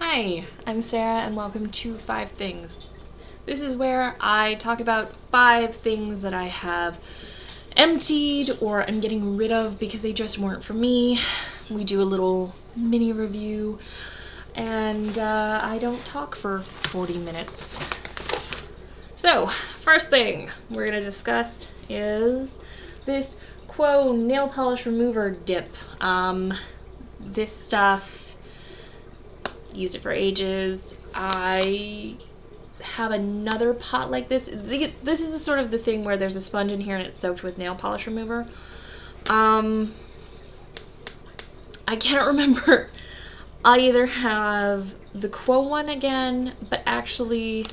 Hi, I'm Sarah and welcome to 5 Things. This is where I talk about 5 things that I have emptied or I'm getting rid of because they just weren't for me. We do a little mini review and I don't talk for 40 minutes. So, first thing we're going to discuss is this Quo nail polish remover dip. This stuff, used it for ages. I have another pot like this. This is sort of the thing where there's a sponge in here and it's soaked with nail polish remover. I can't remember. I either have the Quo one again, but actually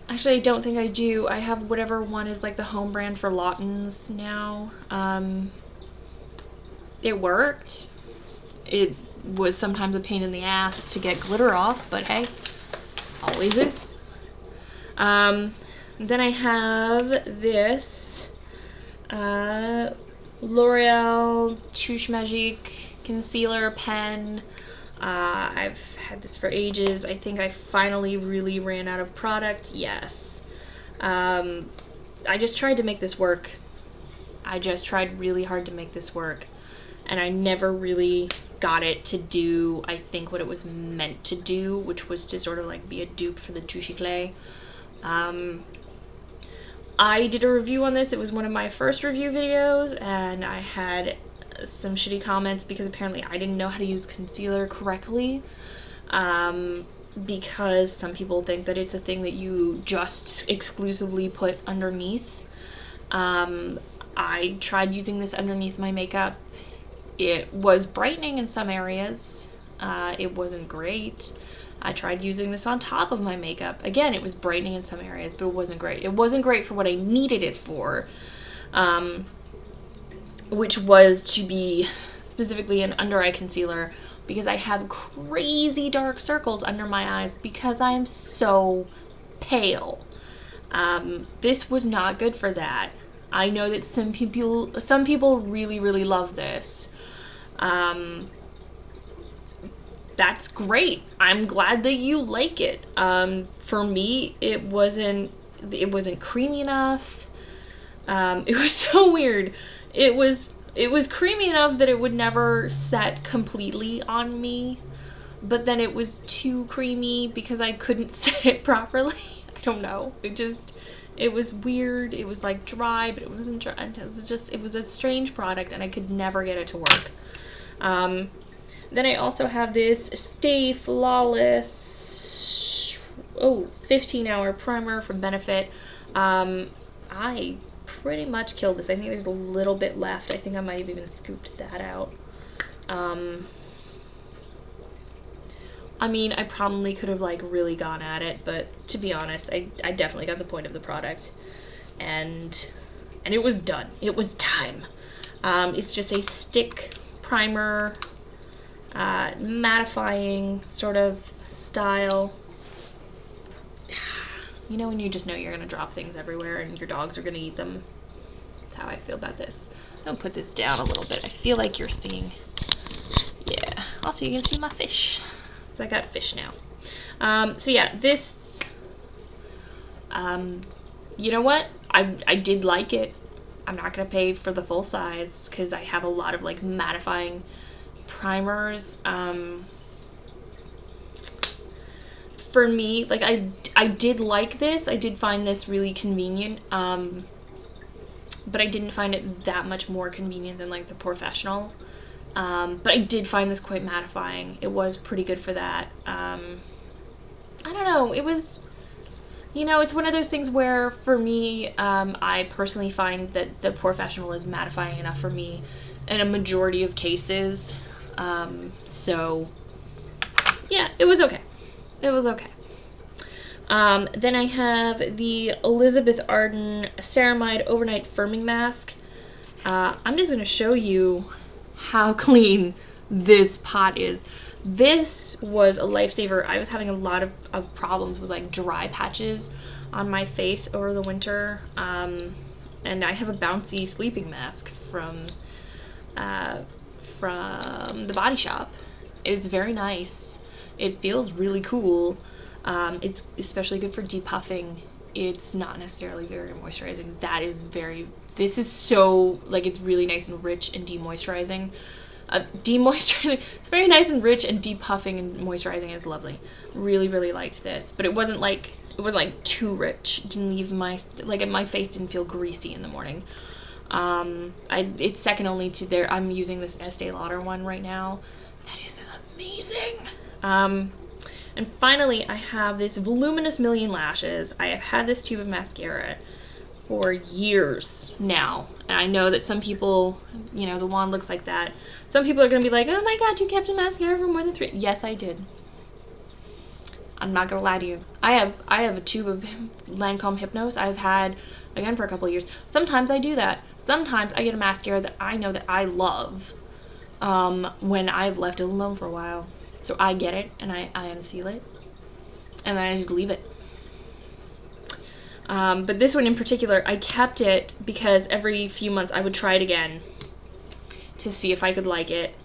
I don't think I do. I have whatever one is like the home brand for Lawton's now. It worked. It was sometimes a pain in the ass to get glitter off, but hey, always is. Then I have this L'Oreal Touche Magique concealer pen. I've had this for ages. I think I finally really ran out of product. Yes. I just tried to make this work. I just tried really hard to make this work. And I never really got it to do, I think, what it was meant to do, which was to sort of like be a dupe for the Touche Clay. I did a review on this. It was one of my first review videos, and I had some shitty comments because apparently I didn't know how to use concealer correctly. Because some people think that it's a thing that you just exclusively put underneath. I tried using this underneath my makeup. It was brightening in some areas. It wasn't great. I tried using this on top of my makeup. Again, it was brightening in some areas, but it wasn't great. It wasn't great for what I needed it for, which was to be specifically an under eye concealer because I have crazy dark circles under my eyes because I am so pale. This was not good for that. I know that some people really, really love this. That's great. I'm glad that you like it. For me, it wasn't creamy enough. It was so weird. It was creamy enough that it would never set completely on me, but then it was too creamy because I couldn't set it properly. I don't know. It was weird. It was like dry, but it wasn't dry. It was a strange product and I could never get it to work. Then I also have this Stay Flawless 15-hour primer from Benefit. I pretty much killed this. I think there's a little bit left. I think I might have even scooped that out. I mean, I probably could have like really gone at it, but to be honest, I definitely got the point of the product, and it was done. It was time. It's just a stick primer, mattifying sort of style. You know when you just know you're gonna drop things everywhere and your dogs are gonna eat them? That's how I feel about this. I'm gonna put this down a little bit. I feel like you're seeing. Yeah. Also, you can see my fish. So I got fish now. So yeah, this, you know what? I did like it. I'm not going to pay for the full size because I have a lot of like mattifying primers. For me, like I did like this. I did find this really convenient. But I didn't find it that much more convenient than like the Professional. But I did find this quite mattifying. It was pretty good for that. I don't know. It was, it's one of those things where for me, I personally find that the Professional is mattifying enough for me in a majority of cases. So yeah, it was okay. It was okay. Then I have the Elizabeth Arden Ceramide Overnight Firming Mask. I'm just going to show you how clean this pot is. This was a lifesaver. I was having a lot of problems with like dry patches on my face over the winter, and I have a bouncy sleeping mask from the Body Shop. It's very nice. It feels really cool. It's especially good for depuffing. It's not necessarily very moisturizing. This is so, like, it's really nice and rich and demoisturizing. It's very nice and rich, and depuffing and moisturizing is lovely. Really, really liked this. But it wasn't like too rich. It didn't leave my face didn't feel greasy in the morning. It's second only to there. I'm using this Estee Lauder one right now. That is amazing. And finally, I have this Voluminous Million Lashes. I have had this tube of mascara for years now. And I know that some people, you know, the wand looks like that. Some people are going to be like, oh my god, you kept a mascara for more than 3. Yes, I did. I'm not going to lie to you. I have a tube of Lancome Hypnose I've had, again, for a couple of years. Sometimes I do that. Sometimes I get a mascara that I know that I love when I've left it alone for a while. So I get it, and I unseal it, and then I just leave it. But this one in particular, I kept it because every few months I would try it again to see if I could like it.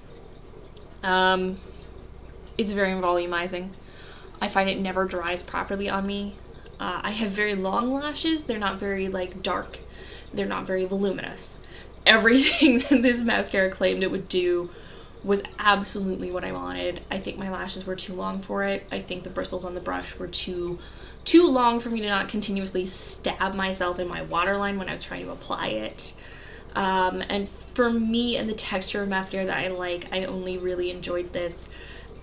It's very volumizing. I find it never dries properly on me. I have very long lashes. They're not very, like, dark. They're not very voluminous. Everything that this mascara claimed it would do was absolutely what I wanted. I think my lashes were too long for it. I think the bristles on the brush were too long for me to not continuously stab myself in my waterline when I was trying to apply it. And for me and the texture of mascara that I like, I only really enjoyed this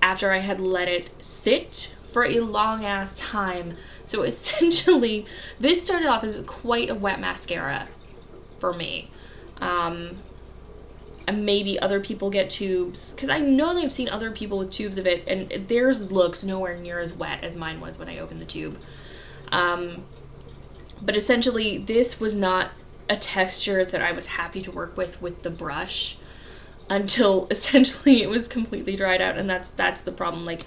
after I had let it sit for a long ass time. So essentially, this started off as quite a wet mascara for me. And maybe other people get tubes, because I know that I've seen other people with tubes of it, and theirs looks nowhere near as wet as mine was when I opened the tube. But essentially, this was not a texture that I was happy to work with the brush until essentially it was completely dried out, and that's the problem. Like,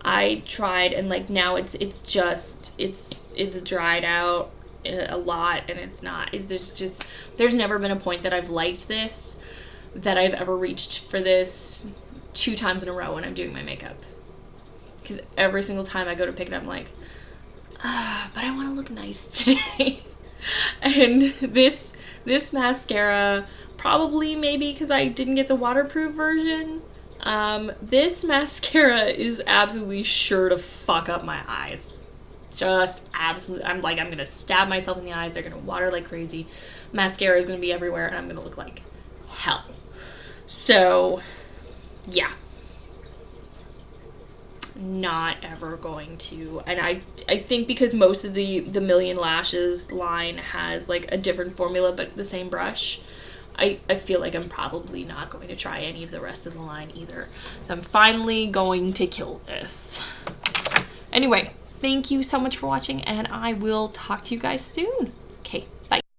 I tried, and like now it's dried out a lot, and it's not. There's never been a point that I've liked this, that I've ever reached for this 2 times in a row when I'm doing my makeup. Because every single time I go to pick it up, I'm like, but I want to look nice today. And this mascara, probably maybe because I didn't get the waterproof version, this mascara is absolutely sure to fuck up my eyes. Just absolutely, I'm gonna stab myself in the eyes. They're gonna water like crazy. Mascara is gonna be everywhere, and I'm gonna look like hell. So, yeah. Not ever going to. And I think because most of the Million Lashes line has like a different formula but the same brush, I feel like I'm probably not going to try any of the rest of the line either. So I'm finally going to kill this. Anyway, thank you so much for watching, and I will talk to you guys soon.